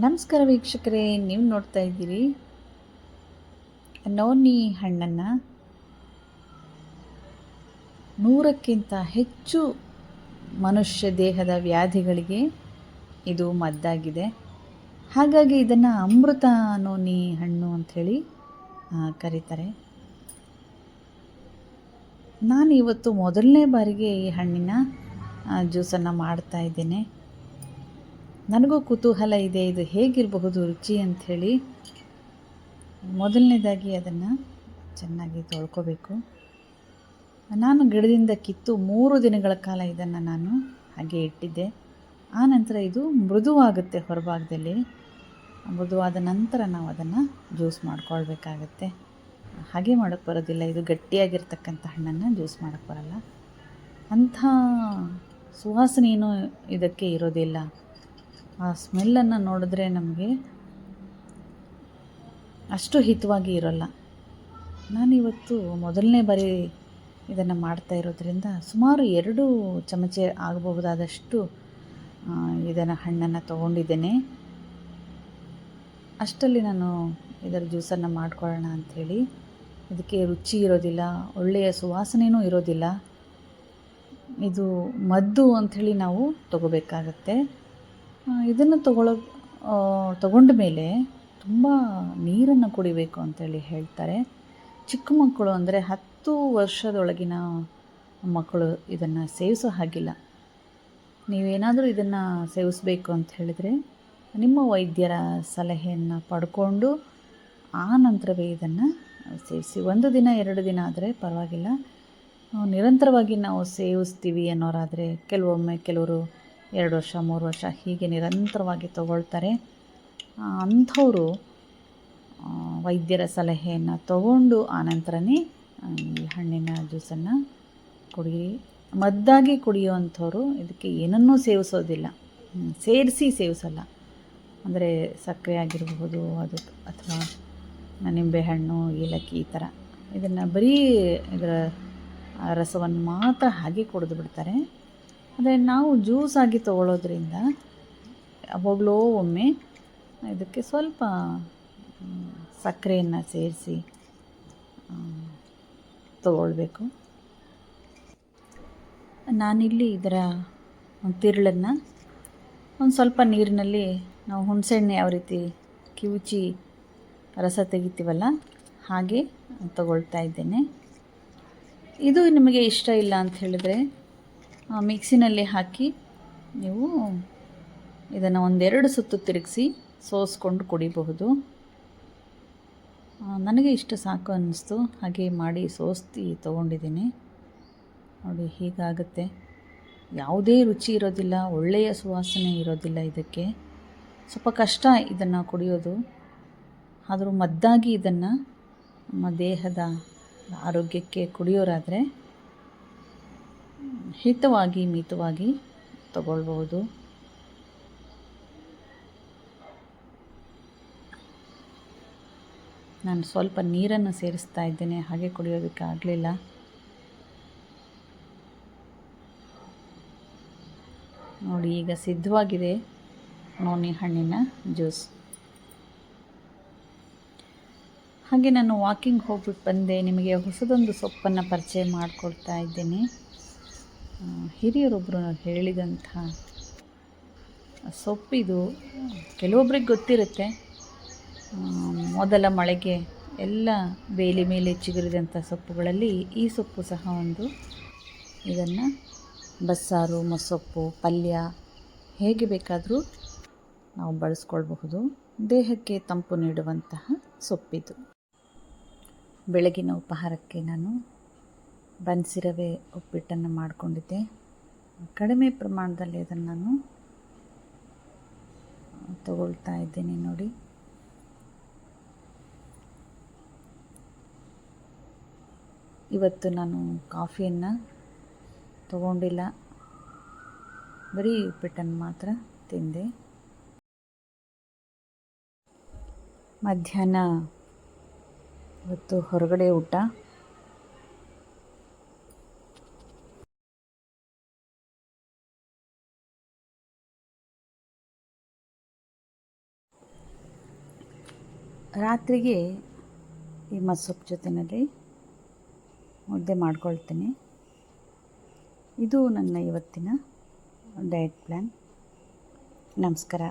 ನಮಸ್ಕಾರ ವೀಕ್ಷಕರೇ, ನೀವು ನೋಡ್ತಾ ಇದ್ದೀರಿ ನೋನಿ ಹಣ್ಣನ್ನು. 100ಕ್ಕಿಂತ ಹೆಚ್ಚು ಮನುಷ್ಯ ದೇಹದ ವ್ಯಾಧಿಗಳಿಗೆ ಇದು ಮದ್ದಾಗಿದೆ. ಹಾಗಾಗಿ ಇದನ್ನು ಅಮೃತ ನೋನಿ ಹಣ್ಣು ಅಂಥೇಳಿ ಕರೀತಾರೆ. ನಾನು ಇವತ್ತು ಮೊದಲನೇ ಬಾರಿಗೆ ಈ ಹಣ್ಣಿನ ಜ್ಯೂಸನ್ನು ಮಾಡ್ತಾ ಇದ್ದೇನೆ. ನನಗೂ ಕುತೂಹಲ ಇದೆ, ಇದು ಹೇಗಿರಬಹುದು ರುಚಿ ಅಂಥೇಳಿ. ಮೊದಲನೇದಾಗಿ ಅದನ್ನು ಚೆನ್ನಾಗಿ ತೊಳ್ಕೊಬೇಕು. ನಾನು ಗಿಡದಿಂದ ಕಿತ್ತು 3 ದಿನಗಳ ಕಾಲ ಇದನ್ನು ನಾನು ಹಾಗೆ ಇಟ್ಟಿದ್ದೆ. ಆ ನಂತರ ಇದು ಮೃದುವಾಗುತ್ತೆ. ಹೊರಭಾಗದಲ್ಲಿ ಮೃದುವಾದ ನಂತರ ನಾವು ಅದನ್ನು ಜ್ಯೂಸ್ ಮಾಡ್ಕೊಳ್ಬೇಕಾಗತ್ತೆ. ಹಾಗೆ ಮಾಡೋಕ್ಕೆ ಬರೋದಿಲ್ಲ. ಇದು ಗಟ್ಟಿಯಾಗಿರ್ತಕ್ಕಂಥ ಹಣ್ಣನ್ನು ಜ್ಯೂಸ್ ಮಾಡೋಕ್ಕೆ ಬರಲ್ಲ. ಅಂಥ ಸುವಾಸನೆಯೂ ಇದಕ್ಕೆ ಇರೋದಿಲ್ಲ. ಆ ಸ್ಮೆಲ್ಲನ್ನು ನೋಡಿದ್ರೆ ನಮಗೆ ಅಷ್ಟು ಹಿತವಾಗಿ ಇರೋಲ್ಲ. ನಾನಿವತ್ತು ಮೊದಲನೇ ಬಾರಿ ಇದನ್ನು ಮಾಡ್ತಾ ಇರೋದ್ರಿಂದ ಸುಮಾರು 2 ಚಮಚೆ ಆಗಬಹುದಾದಷ್ಟು ಇದನ್ನು ಹಣ್ಣನ್ನು ತೊಗೊಂಡಿದ್ದೇನೆ. ಅಷ್ಟರಲ್ಲಿ ನಾನು ಇದರ ಜ್ಯೂಸನ್ನು ಮಾಡ್ಕೊಳ್ಳೋಣ ಅಂಥೇಳಿ. ಇದಕ್ಕೆ ರುಚಿ ಇರೋದಿಲ್ಲ, ಒಳ್ಳೆಯ ಸುವಾಸನೆಯೂ ಇರೋದಿಲ್ಲ. ಇದು ಮದ್ದು ಅಂಥೇಳಿ ನಾವು ತಗೋಬೇಕಾಗತ್ತೆ. ಇದನ್ನು ತಗೊಂಡ ಮೇಲೆ ತುಂಬ ನೀರನ್ನು ಕುಡಿಬೇಕು ಅಂತೇಳಿ ಹೇಳ್ತಾರೆ. ಚಿಕ್ಕ ಮಕ್ಕಳು ಅಂದರೆ 10 ವರ್ಷದೊಳಗಿನ ಮಕ್ಕಳು ಇದನ್ನು ಸೇವಿಸೋ ಹಾಗಿಲ್ಲ. ನೀವೇನಾದರೂ ಇದನ್ನು ಸೇವಿಸಬೇಕು ಅಂತ ಹೇಳಿದರೆ ನಿಮ್ಮ ವೈದ್ಯರ ಸಲಹೆಯನ್ನು ಪಡ್ಕೊಂಡು ಆ ನಂತರವೇ ಇದನ್ನು ಸೇವಿಸಿ. 1 ದಿನ 2 ದಿನ ಆದರೆ ಪರವಾಗಿಲ್ಲ. ನಿರಂತರವಾಗಿ ನಾವು ಸೇವಿಸ್ತೀವಿ ಅನ್ನೋರಾದರೆ ಕೆಲವರು 2 ವರ್ಷ 3 ವರ್ಷ ಹೀಗೆ ನಿರಂತರವಾಗಿ ತಗೊಳ್ತಾರೆ. ಅಂಥವರು ವೈದ್ಯರ ಸಲಹೆಯನ್ನು ತಗೊಂಡು ಆನಂತರನೇ ಈ ಹಣ್ಣಿನ ಜ್ಯೂಸನ್ನು ಕುಡಿಯಿರಿ. ಮದ್ದಾಗಿ ಕುಡಿಯುವಂಥವ್ರು ಇದಕ್ಕೆ ಏನನ್ನೂ ಸೇವಿಸೋದಿಲ್ಲ, ಸೇವಿಸಲ್ಲ. ಅಂದರೆ ಸಕ್ಕರೆ ಆಗಿರಬಹುದು ಅದು, ಅಥವಾ ನಿಂಬೆಹಣ್ಣು, ಏಲಕ್ಕಿ ಈ ಥರ ಇದನ್ನು ಬರೀ ಇದರ ರಸವನ್ನು ಮಾತ್ರ ಹಾಗೆ ಕುಡಿದು ಬಿಡ್ತಾರೆ. ಆದರೆ ನಾವು ಜ್ಯೂಸ್ ಆಗಿ ತೊಗೊಳ್ಳೋದ್ರಿಂದ ಯಾವಾಗಲೋ ಒಮ್ಮೆ ಇದಕ್ಕೆ ಸ್ವಲ್ಪ ಸಕ್ಕರೆಯನ್ನು ಸೇರಿಸಿ ತಗೊಳ್ಬೇಕು. ನಾನಿಲ್ಲಿ ಇದರ ತಿರುಳನ್ನು ಒಂದು ಸ್ವಲ್ಪ ನೀರಿನಲ್ಲಿ ನಾವು ಹುಣಸೆಹಣ್ಣು ಯಾವ ರೀತಿ ಕಿವುಚಿ ರಸ ತೆಗಿತೀವಲ್ಲ ಹಾಗೆ ತಗೊಳ್ತಾ ಇದ್ದೇನೆ. ಇದು ನಿಮಗೆ ಇಷ್ಟ ಇಲ್ಲ ಅಂತ ಹೇಳಿದರೆ ಮಿಕ್ಸಿನಲ್ಲಿ ಹಾಕಿ ನೀವು ಇದನ್ನು 1-2 ಸುತ್ತು ತಿರುಗಿಸಿ ಸೋಸ್ಕೊಂಡು ಕುಡಿಬಹುದು. ನನಗೆ ಇಷ್ಟು ಸಾಕು ಅನ್ನಿಸ್ತು, ಹಾಗೆ ಮಾಡಿ ಸೋಸಿ ತೊಗೊಂಡಿದ್ದೀನಿ. ನೋಡಿ ಹೀಗಾಗುತ್ತೆ. ಯಾವುದೇ ರುಚಿ ಇರೋದಿಲ್ಲ, ಒಳ್ಳೆಯ ಸುವಾಸನೆ ಇರೋದಿಲ್ಲ. ಇದಕ್ಕೆ ಸ್ವಲ್ಪ ಕಷ್ಟ ಇದನ್ನು ಕುಡಿಯೋದು. ಆದರೂ ಮದ್ದಾಗಿ ಇದನ್ನು ನಮ್ಮ ದೇಹದ ಆರೋಗ್ಯಕ್ಕೆ ಕುಡಿಯೋರಾದರೆ ಹಿತವಾಗಿ ಮಿತವಾಗಿ ತಗೊಳ್ಬೋದು. ನಾನು ಸ್ವಲ್ಪ ನೀರನ್ನು ಸೇರಿಸ್ತಾ ಇದ್ದೇನೆ, ಹಾಗೆ ಕುಡಿಯೋದಕ್ಕೆ ಆಗಲಿಲ್ಲ. ನೋಡಿ ಈಗ ಸಿದ್ಧವಾಗಿದೆ ನೋನಿ ಹಣ್ಣಿನ ಜ್ಯೂಸ್. ಹಾಗೆ ನಾನು ವಾಕಿಂಗ್ ಹೋಗ್ಬಿಟ್ಟು ಬಂದೆ. ನಿಮಗೆ ಹೊಸದೊಂದು ಸೊಪ್ಪನ್ನು ಪರಿಚಯ ಮಾಡಿಕೊಡ್ತಾ ಇದ್ದೇನೆ. ಹಿರಿಯರೊಬ್ಬರು ಹೇಳಿದಂಥ ಸೊಪ್ಪಿದು. ಕೆಲವೊಬ್ಬರಿಗೆ ಗೊತ್ತಿರುತ್ತೆ. ಮೊದಲ ಮಳೆಗೆ ಎಲ್ಲ ಬೇಲಿ ಮೇಲೆ ಚಿಗುರಿದಂಥ ಸೊಪ್ಪುಗಳಲ್ಲಿ ಈ ಸೊಪ್ಪು ಸಹ ಒಂದು. ಇದನ್ನು ಬಸ್ಸಾರು, ಮೊಸೊಪ್ಪು, ಪಲ್ಯ ಹೇಗೆ ಬೇಕಾದರೂ ನಾವು ಬಳಸ್ಕೊಳ್ಬಹುದು. ದೇಹಕ್ಕೆ ತಂಪು ನೀಡುವಂತಹ ಸೊಪ್ಪಿದು. ಬೆಳಗಿನ ಉಪಹಾರಕ್ಕೆ ನಾನು ಬನ್ಸಿರವೆ ಉಪ್ಪಿಟ್ಟನ್ನು ಮಾಡಿಕೊಂಡಿದ್ದೆ. ಕಡಿಮೆ ಪ್ರಮಾಣದಲ್ಲಿ ಅದನ್ನು ನಾನು ತಗೊಳ್ತಾ ಇದ್ದೇನೆ. ನೋಡಿ ಇವತ್ತು ನಾನು ಕಾಫಿಯನ್ನು ತಗೊಂಡಿಲ್ಲ, ಬರೀ ಉಪ್ಪಿಟ್ಟನ್ನು ಮಾತ್ರ ತಿಂದೆ. ಮಧ್ಯಾಹ್ನ ಇವತ್ತು ಹೊರಗಡೆ ಊಟ. ರಾತ್ರಿಗೆ ಈ ಮಸೊಪ್ಪು ಜೊತೆಯಲ್ಲಿ ಮುದ್ದೆ ಮಾಡ್ಕೊಳ್ತೀನಿ. ಇದು ನನ್ನ ಇವತ್ತಿನ ಡಯಟ್ ಪ್ಲ್ಯಾನ್. ನಮಸ್ಕಾರ.